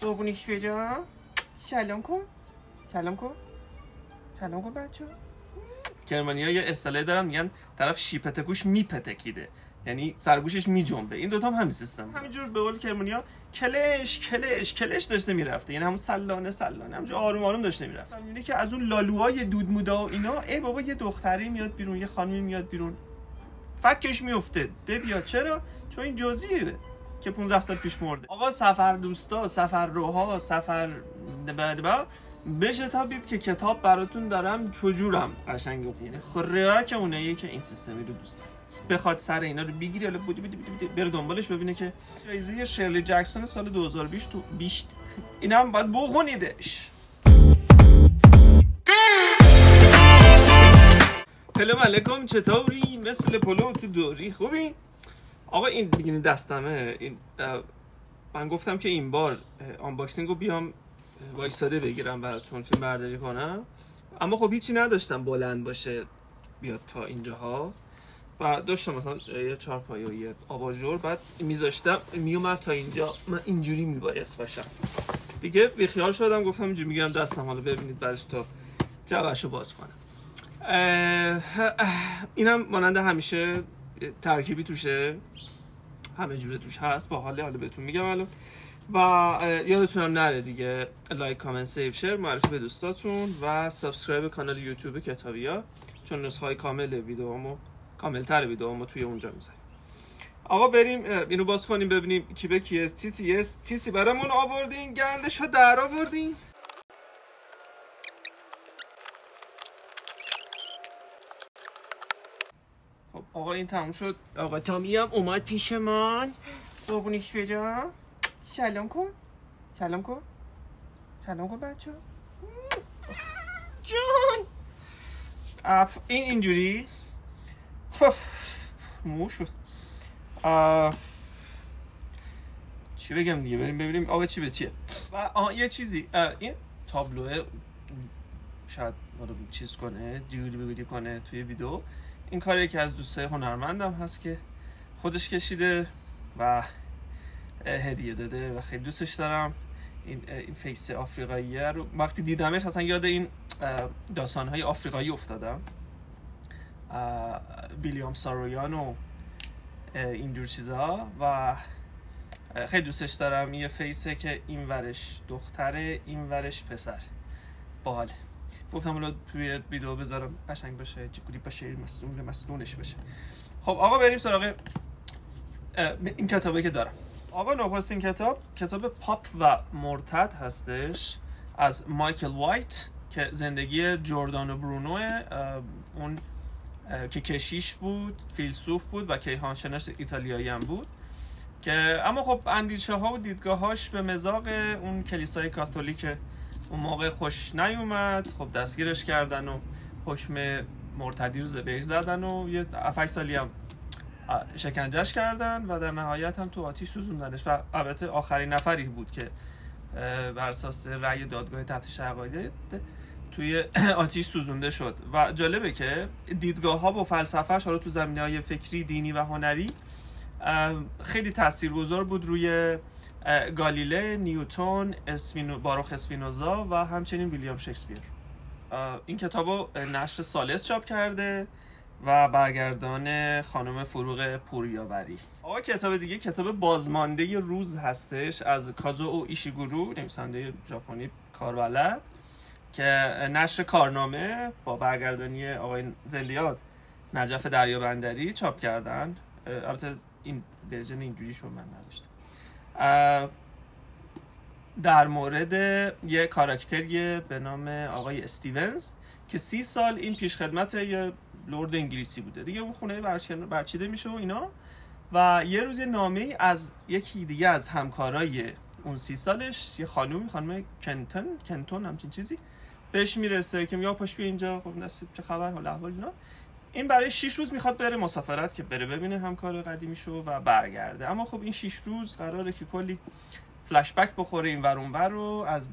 قربونش بجا. سلام کن. سلام کن. سلام کن بچه. کرمانی‌ها یه اصطلاحی دارن میگن طرف شیپته گوش میپتکیده، یعنی سرگوشش میجنبه. این دوتا هم همین سیستم، همینجور به قول کرمانی‌ها کلش کلش کلش داشته میرفته، یعنی همون سلانه سلانه همونجا آروم آروم داشته میرفته. میبینی که از اون لالوهای دود مودا و اینا، ای بابا یه دختری میاد بیرون، یه خانمی میاد بیرون، فکش میفته. ده بیا چرا؟ چون این جزئیه که 15 سال پیش مرده. آقا سفر دوستا، سفر روها، سفر دبا بشه تا بید که کتاب براتون دارم چجورم قشنگ بخونه. خوره که اوناییه که این سیستمی رو دوست دارم بخواد سر اینا رو بگیری، حالا بودی بره دنبالش ببینه که جایزه شرلی جکسون سال 2020 تو بیشت اینا هم باید بخونیدش. سلام علیکم، چطوری؟ مثل پلو تو دوری خوبی؟ آقا این بگیرین دستمه. این من گفتم که این بار آنباکسینگ رو بیام وایساده بگیرم براتون فیلم برداری کنم، اما خب هیچی نداشتم بلند باشه بیاد تا اینجاها و داشتم مثلا یه چهارپایه و یه آباژور، بعد میذاشتم میومد تا اینجا، من اینجوری میبایست باشم دیگه. بیخیال شدم، گفتم اینجوری میگیرم دستم، حالا ببینید بعدش تا جوشو باز کنم. اینم مانند همیشه ترکیبی توشه، همه جوره توش هست، با حالا بهتون میگم الان. و یادتونم نره دیگه لایک، کامنت، سیو، شیر، معرفی به دوستاتون و سابسکرایب کانال یوتیوب کتابیا، چون نسخه های کامل ویدیوامو، کاملتر ویدیوامو توی اونجا میذارم. آقا بریم اینو باز کنیم ببینیم کی به کی است. چیزی برامون آوردین، گندشو در آوردین. خب آقا این تموم شد. آقا تامی هم اومد پیش من. قربونش بجا. سلام کن. سلام کن. سلام کن بچه. جان این اینجوری مو شد. چی بگم دیگه، بریم ببینیم آقا چی به چیه. و یه چیزی، این تابلوه شاید چیز کنه، دیویدی کنه توی ویدیو. این کار یکی از دوستای هنرمندم هست که خودش کشیده و هدیه داده و خیلی دوستش دارم. این فیس آفریقاییه رو وقتی دیدمش اصلا یاد این داستان‌های آفریقایی افتادم، ویلیام سارویان و اینجور چیزها، و خیلی دوستش دارم. یه فیسه که این ورش دختره، این ورش پسر. باحال. گفتم حالا توی ویدیو بذارم قشنگ باشه، جیکولی باشه، مستونش بشه. خب آقا بریم سراغ این کتابی که دارم. آقا نخستین کتاب پاپ و مرتد هستش از مایکل وایت که زندگی جوردانو برونو، اون که کشیش بود، فیلسوف بود و کیهانشناس ایتالیایی هم بود، که اما خب اندیشه ها و دیدگاهاش به مذاق اون کلیسای کاتولیک اون موقع خوش نیومد. خب دستگیرش کردن و حکم مرتدی رو بهش زدن و یه 7-8 سالی هم شکنجهش کردن و در نهایت هم تو آتیش سوزوندنش، و البته آخرین نفری بود که بر اساس رأی دادگاه تفتیش عقاید توی آتیش سوزونده شد. و جالبه که دیدگاه ها و فلسفه‌اش حالا تو زمینه‌های فکری، دینی و هنری خیلی تاثیرگذار بود روی گالیله، نیوتن، باروخ اسپینوزا و همچنین ویلیام شکسپیر. این کتابو نشر ثالث چاپ کرده و برگردان خانم فروغ پوریاوری. آقا کتاب دیگه کتاب بازمانده روز هستش از کازوو ایشیگورو، نویسنده ژاپنی کاربلد، که نشر کارنامه با برگردانی آقای زندیات نجف دریابندری چاپ کردن. البته این ورژن اینجوریشو من نداشتم. در مورد یه کاراکتری به نام آقای استیونز که 30 سال این پیشخدمت یه لرد انگلیسی بوده دیگه، اون خونه برچیده میشه و اینا، و یه روز نامه‌ای از یکی دیگه از همکارای اون 30 سالش، یه خانم کنتون همچین چیزی، بهش میرسه که میگه پاش بیا اینجا، خب نصیب چه خبر، حال احوال اینا. این برای 6 روز میخواد بره مسافرت که بره ببینه همکار قدیمیشو و برگرده، اما خب این 6 روز قراره که کلی فلش بک بخوره این ور اون ور رو از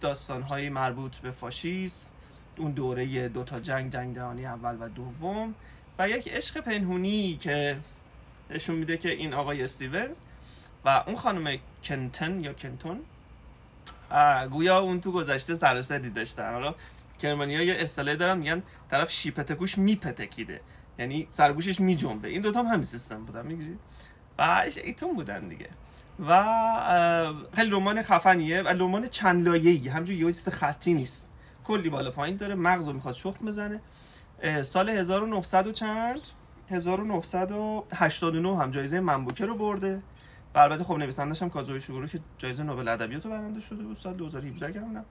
داستان‌های مربوط به فاشیسم، اون دوره دوتا جنگ جهانی اول و دوم، و یک عشق پنهونی که نشون میده که این آقای استیونز و اون خانم کنتون گویا اون تو گذشته سرسری داشتن. حالا کرمانی‌ها یه اصطلاحی دارن میگن طرف شیپتکوش میپتکیده، یعنی سرگوشش میجنبه. این دوتا هم همین سیستم بودن، میگیری و شیطون بودن دیگه. و خیلی رمان خفنیه و رمان چند لایه‌ای، همینجوری یه چیز خطی نیست، کلی بالا پایین داره، مغزو میخواد شخم بزنه. سال 1900 و چند 1989 هم جایزه منبوکه رو برده و البته خب نویسندش هم کازوی شیگورو که جایزه نوبل ادبیات رو برنده شده بود سال 2017 هم.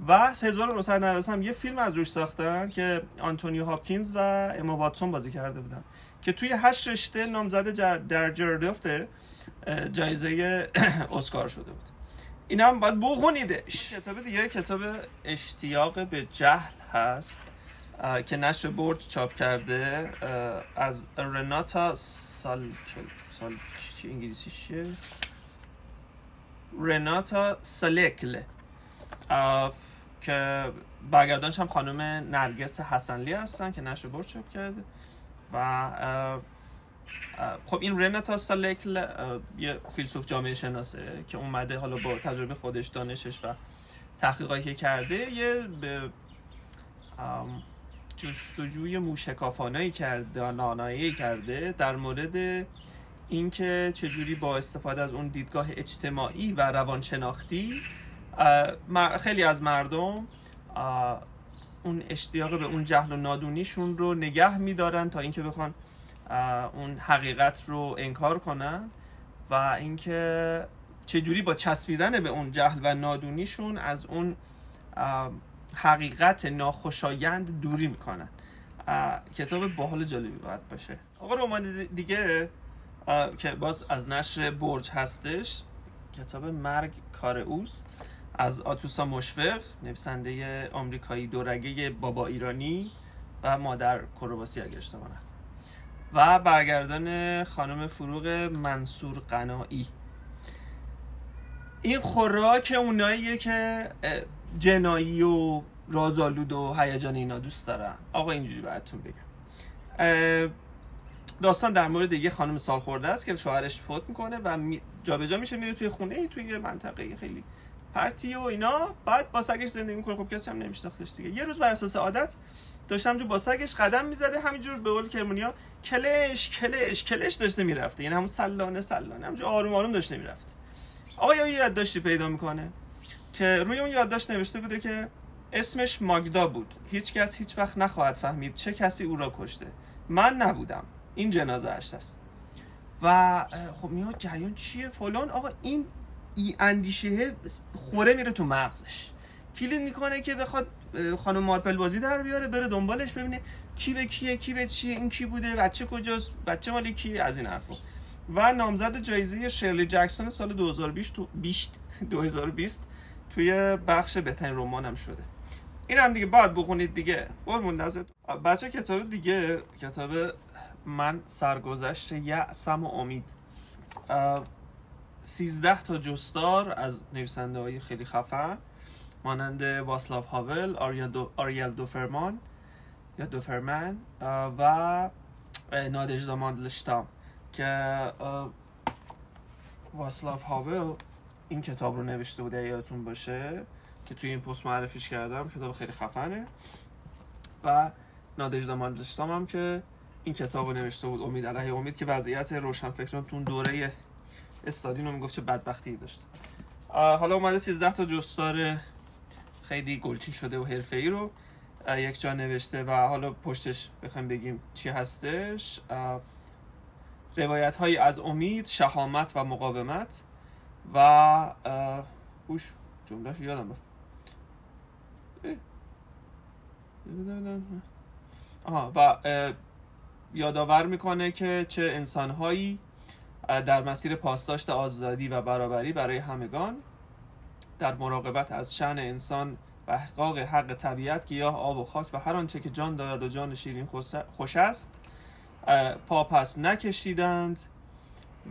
و 1990 هم یه فیلم از روش ساختن که آنتونیو هاپکینز و اما واتسون بازی کرده بودن که توی 8 رشته نامزد در جردفت جایزه اسکار شده بود. اینا هم باید بخونیدش. کتاب دیگه کتاب اشتیاق به جهل هست که نشر برد چاپ کرده از رناتا چی انگلیسیشه؟ رناتا سالکل که برگردانش هم خانم نرگس حسنلی هستن که نشر برد چاپ کرده. و خب این رناتا سالکل یه فیلسوف جامعه شناسه که اومده حالا با تجربه خودش، دانشش و تحقیقاتی که کرده یه به جستجوی موشکافانه‌ای کرده در مورد اینکه چجوری با استفاده از اون دیدگاه اجتماعی و روانشناختی خیلی از مردم اون اشتیاق به اون جهل و نادونیشون رو نگه می‌دارن تا اینکه بخوان اون حقیقت رو انکار کنن و اینکه چجوری با چسبیدن به اون جهل و نادونیشون از اون حقیقت ناخوشایند دوری میکنن. کتاب باحال جالبی باید باشه. آقا رمان دیگه که باز از نشر برج هستش، کتاب مرگ کار اوست از آتوسا مشفق، نویسنده آمریکایی دورگه بابا ایرانی و مادر کرواسی اگه اشتباه نکنم، و برگردان خانم فروغ منصور قناعی. این خوراک اوناییه که جنایی و رازآلود و هیجان اینا دوست دارن. آقا اینجوری براتون بگم، داستان در مورد یه خانم سالخورده است که شوهرش فوت میکنه و جابجا میشه میره توی خونه توی یه منطقه خیلی پرتی و اینا، بعد با سگش زندگی میکنه. خب کسی هم نمیشناختش دیگه. یه روز بر اساس عادت داشتم جو با سگش قدم میزده، همینجور به قول کرمانیا کلش کلش کلش داشته میرفته، یعنی همون سلانه همینجور آروم آروم داشته میرفته. آقا یه یادداشتی پیدا میکنه که روی اون یادداشت نوشته بوده که اسمش ماگدا بود، هیچ کس هیچ وقت نخواهد فهمید چه کسی او را کشته، من نبودم، این جنازه اش است. و خب میاد جریان چیه فلان. آقا این اندیشه خوره میره تو مغزش، کلید میکنه که بخواد خانم مارپل بازی در بیاره، بره دنبالش ببینه کی به کیه، کی به چیه، این کی بوده، بچه کجاست، بچه مال کی، از این حرفا. و نامزد جایزه شرلی جکسون سال 2020 توی بخش بهترین رمان هم شده. این هم دیگه باید بخونید دیگه. قربون دستت بچه. کتاب دیگه کتاب من سرگذشت یأسم و امید، 13 تا جستار از نویسنده های خیلی خفن مانند واسلاو هاول، آریل دوفرمان یا دوفرمن و نادژدا ماندلشتام که واسلاو هاول این کتاب رو نوشته بوده، یادتون باشه که توی این پست معرفیش کردم، کتاب خیلی خفنه. و نادژدا ماندلشتام هم که این کتاب رو نوشته بود، امید علیه امید، که وضعیت روشنفکران تو اون دوره استالین رو میگفت چه بدبختی داشت. حالا اومده 13 تا جستار خیلی گلچین شده و حرفه‌ای رو یک جا نوشته و حالا پشتش بخوایم بگیم چی هستش، روایت هایی از امید، شهامت و مقاومت و جمله‌اش یادم رفت. و یادآور میکنه که چه انسان‌هایی در مسیر پاسداشت آزادی و برابری برای همگان، در مراقبت از شأن انسان و احقاق حق طبیعت، گیاه، آب و خاک و هر آنچه که جان دارد و جان شیرین خوش است، پاپس نکشیدند.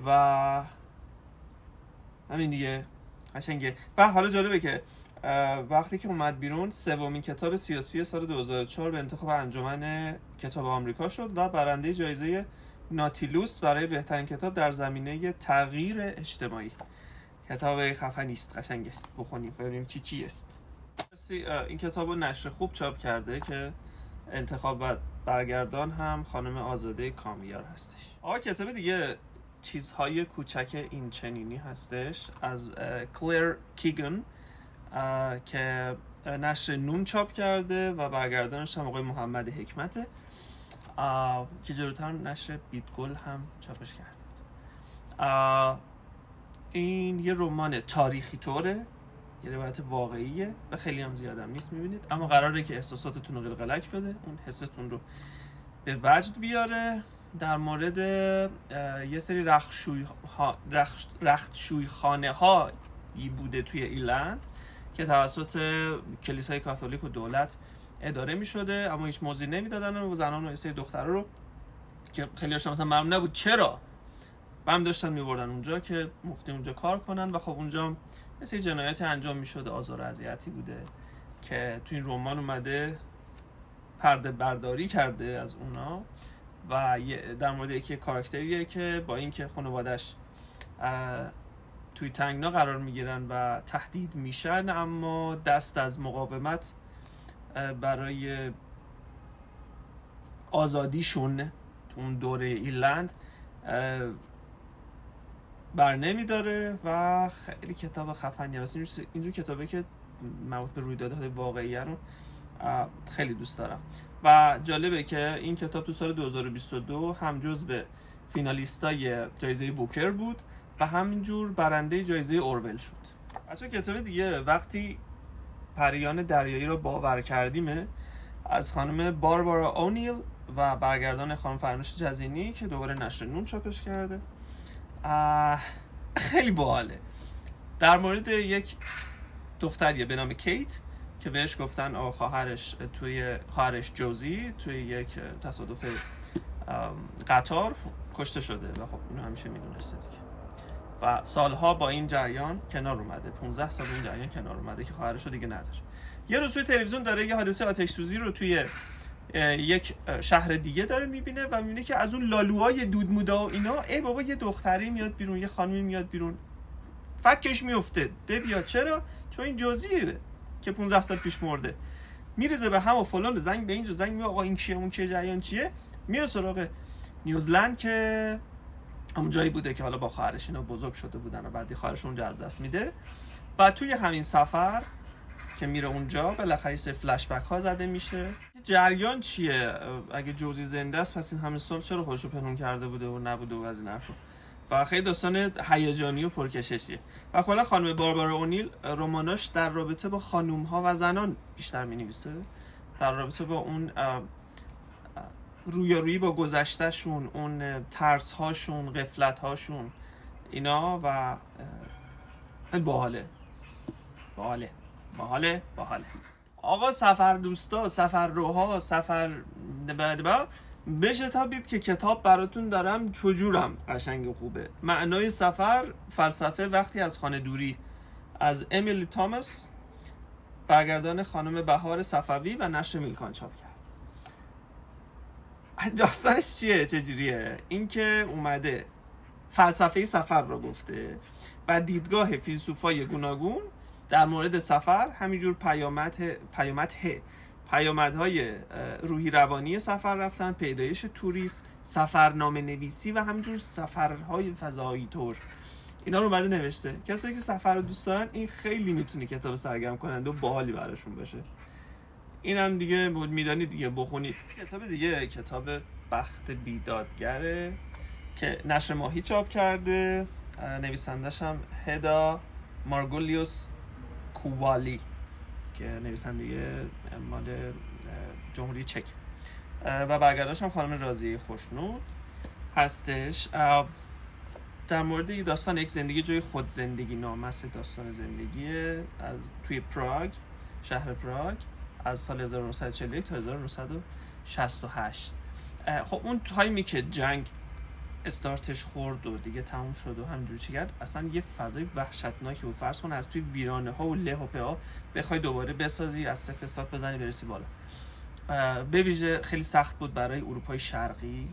و همین دیگه قشنگه. و حالا جالبه که وقتی که اومد بیرون، سومین کتاب سیاسی سال 2004 به انتخاب انجمن کتاب آمریکا شد و برنده جایزه ناتیلوس برای بهترین کتاب در زمینه تغییر اجتماعی. کتاب خفنی است، قشنگ است، بخونیم ببینیم چی است. این کتاب رو نشر خوب چاپ کرده که انتخاب و برگردان هم خانم آزاده کامیار هستش. کتاب دیگه چیزهای کوچک این چنینی هستش از کلیر کیگن که نشر نون چاپ کرده و برگردانش هم آقای محمد حکمته که جلوتر نشر بیتگل هم چاپش کرده. این یه رمان تاریخی طوره، یه روایت واقعیه و خیلی هم زیادم نیست میبینید، اما قراره که احساساتتون رو قلقلک بده، اون حستون رو به وجد بیاره. در مورد یه سری رختشوی خانه هایی بوده توی ایرلند که توسط کلیسای کاتولیک و دولت اداره می شده، اما هیچ موضوعی نمیدادن و زنان و یه سری دخترها رو که خیلی هاشون مثلا معلوم نبود چرا هم داشتن میبردن اونجا که مفتی اونجا کار کنن و خب اونجا یه سری جنایاتی انجام می شده، آزار و اذیتی بوده که توی این رمان اومده پرده برداری کرده از اونا و در مورد یکی کاراکتریه که با اینکه خانواده‌اش توی تنگنا قرار میگیرن و تهدید میشن، اما دست از مقاومت برای آزادیشون تو اون دوره ایرلند بر نمیداره و خیلی کتاب خفنی هست. اینجور کتابه که مربوط به رویدادهای واقعی رو خیلی دوست دارم و جالبه که این کتاب تو سال 2022 هم جزو فینالیستای جایزه بوکر بود و همینجور برنده جایزه اورول شد. بچه‌ها کتاب دیگه وقتی پریان دریایی رو باور کردیمه از خانم باربارا اونیل و برگردان خانم فرنوش جزینی که دوباره نشر نون چاپش کرده. خیلی باحاله. در مورد یک دختریه به نام کیت که بهش گفتن خواهرش جوزی توی یک تصادف قطار کشته شده و خب اینو همیشه میدونسته دیگه و سالها با این جریان کنار اومده، 15 سال این جریان کنار اومده که خواهرش رو دیگه نداره. یه روز توی تلویزیون داره یه حادثه آتش سوزی رو توی یک شهر دیگه داره میبینه و میبینه که از اون لالوهای دودمودا و اینا ای بابا یه دختری میاد بیرون، یه خانمی میاد بیرون، فکش میفته. بیا چرا؟ چون این جوزیه که 15 سال پیش مرده. میرزه به هم و فلان، زنگ به اینجا، زنگ میگه آقا این کیه، اون کیه، جریان چیه. میره سراغ نیوزلند که همون جایی بوده که حالا با خواهرش اینا بزرگ شده بودن و بعدی خواهرش اونجا از دست میده و توی همین سفر که میره اونجا بالاخره سری فلش بک ها زده میشه. جریان چیه؟ اگه جوزی زنده است پس این همه سال چرا خودشو پنهون کرده بوده و نبوده و از این حرفا و خیلی داستان هیجانی و پرکششیه. و کلا خانم باربارا اونیل رماناش در رابطه با خانوم ها و زنان بیشتر مینویسه، در رابطه با اون رویارویی با گذشتهشون، اون ترس هاشون، غفلت هاشون اینا و باحاله. آقا سفر دوستا، سفر روها، سفر بشه تا بید که کتاب براتون دارم چجورم قشنگ خوبه. معنای سفر، فلسفه وقتی از خانه دوری از امیلی تاماس، برگردان خانم بهار صفوی و نشر میلکان چاپ کرد. داستانش چیه؟ چجوریه؟ این که اومده فلسفه سفر رو گفته و دیدگاه فیلسوفای گوناگون در مورد سفر، همینجور پیامدهای روحی روانی سفر رفتن، پیدایش توریسم، سفرنامه نویسی و همینجور سفرهای فضایی طور اینا رو اومده نوشته. کسایی که سفر رو دوست دارن این خیلی میتونه کتاب سرگرم کننده و باحالی براشون بشه. اینم دیگه میدونید دیگه، بخونید. کتاب دیگه کتاب بخت بیدادگره که نشر ماهی چاپ کرده، نویسندش هم هدا مارگولیوس کووالی که نویسنده مال جمهوری چک و برگردانش هم خانم رازیه خوشنود هستش. در مورد داستان یک زندگی جای خود زندگی نامه است. داستان زندگی از توی پراگ، شهر پراگ، از سال 1941 تا 1968. خب اون تایمی که جنگ استارتش خورد و دیگه تموم شد و همینجور چی کرد، اصلا یه فضای وحشتناکی بود. فرض کن از توی ویرانه ها و له و پا بخوای دوباره بسازی، از صفر استارت بزنی برسی بالا. به ویژه خیلی سخت بود برای اروپای شرقی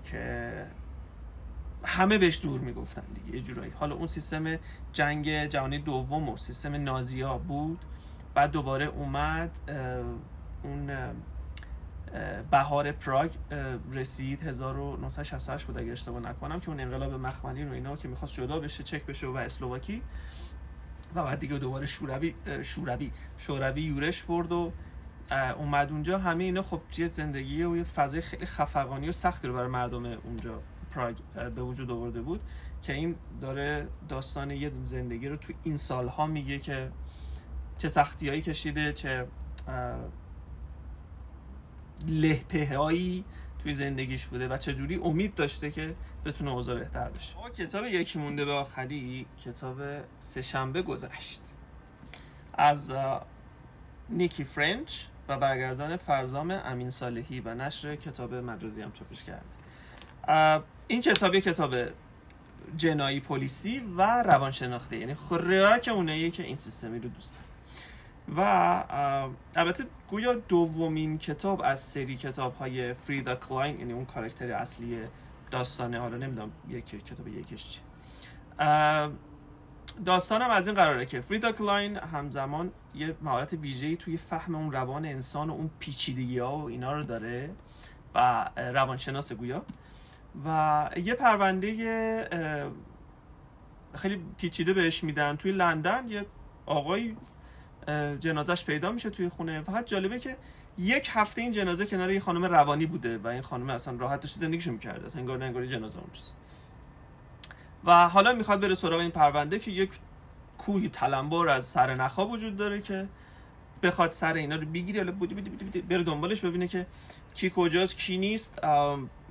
که همه بهش دور میگفتن دیگه یه جورایی. حالا اون سیستم جنگ جهانی دوم و سیستم نازی‌ها بود، بعد دوباره اومد اون بهار پراگ رسید 1968 بود اگه اشتباه نکنم، که اون انقلاب مخملی و اینا که میخواست جدا بشه، چک بشه و اسلواکی، و بعد دیگه دوباره شوروی یورش برد و اومد اونجا. همه اینا خب یه زندگی و یه فضای خیلی خفقانی و سختی رو برای مردم اونجا پراگ به وجود آورده بود، که این داره داستان یه زندگی رو تو این سالها میگه که چه سختیایی کشیده، چه لهپه‌هایی توی زندگیش بوده و چجوری امید داشته که بتونه اوضاع بهتر بشه. کتاب یکی مونده به آخری، کتاب سه‌شنبه گذشت از نیکی فرنچ و برگردان فرزام امین صالحی و نشر کتاب مجازی هم چاپش کرده. این کتاب کتاب جنایی پلیسی و روانشناختی، یعنی خوراک اوناییه که این سیستمی رو دوست دارن. و البته گویا دومین کتاب از سری کتاب‌های فریدا کلاین، یعنی اون کاراکتر اصلی داستانه. حالا نمیدونم کتاب یکیش چیه. داستانم از این قراره که فریدا کلاین همزمان یه مهارت ویژه‌ای توی فهم اون روان انسان و اون پیچیدگی‌ها و اینا رو داره و روانشناس گویا، و یه پرونده خیلی پیچیده بهش میدن توی لندن. یه آقای جنازش پیدا میشه توی خونه. فقط جالبه که یک هفته این جنازه کنار یه خانم روانی بوده و این خانم اصلا راحت داشته زندگیشو می‌کرده، انگار جنازه اونجاست. و حالا میخواد بره سراغ این پرونده که یک کوهی تلمبار از سر نخا وجود داره که بخواد سر اینا رو بگیره، حالا بره دنبالش ببینه که کی کجاست کی نیست،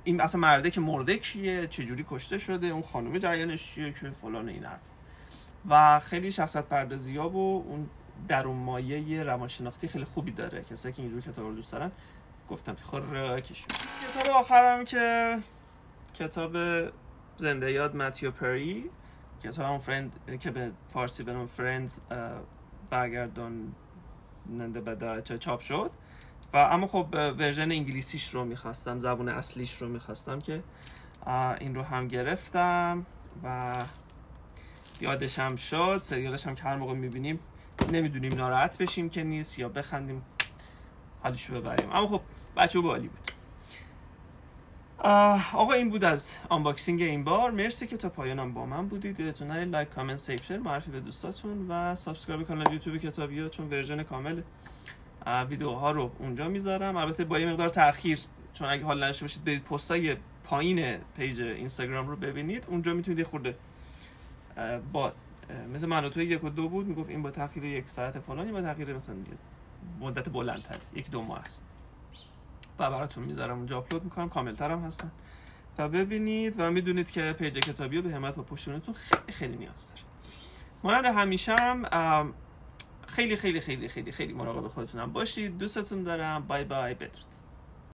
این اصلا مرده که مرده کیه، چجوری کشته شده، اون خانم جریانش چیه که فلان این حرف. و خیلی شخصیت پردازی‌ها و اون درون مایه روانشناختی خیلی خوبی داره. کسایی که اینجور کتاب رو دوست دارن گفتم که خوراکشون. کتاب آخرم که کتاب زنده یاد متیو پری، کتاب اون فرند که به فارسی به نام فرندز برگرداننده به چاپ شد. و اما خب ورژن انگلیسیش رو میخواستم، زبان اصلیش رو میخواستم، که این رو هم گرفتم و یادش هم شد. سریالش هم که هر موقع میبینیم نمیدونیم ناراحت بشیم که نیست یا بخندیم حالشو ببریم. اما خب بچه بالی بود. آقا این بود از آنباکسینگ این بار. مرسی که تا پایانم با من بودید. یادتون نره لایک، کامنت، سیو، شیر، معرفی به دوستاتون و سابسکرایب کانال یوتیوب کتابیا، چون ورژن کامل ویدیوها رو اونجا میذارم. البته با یه مقدار تأخیر، چون اگه حال نداشته باشید برید پستای پایین پیج اینستاگرام رو ببینید، اونجا میتونید یه خورده با مثل من و تو 1 و 2 بود، میگفت این با تأخیر 1 ساعت فلانی، با تأخیر مثلا مدت بلندتر 1-2 ماه است و براتون میذارم اونجا آپلود میکنم، کاملتر هم هستن و ببینید. و میدونید که پیج کتابیو به همت و پشتیبانیتون خیلی خیلی نیاز داره. مانند همیشه هم خیلی خیلی خیلی خیلی خیلی مراقب خودتونم باشید. دوستتون دارم. بای بای، بدرود.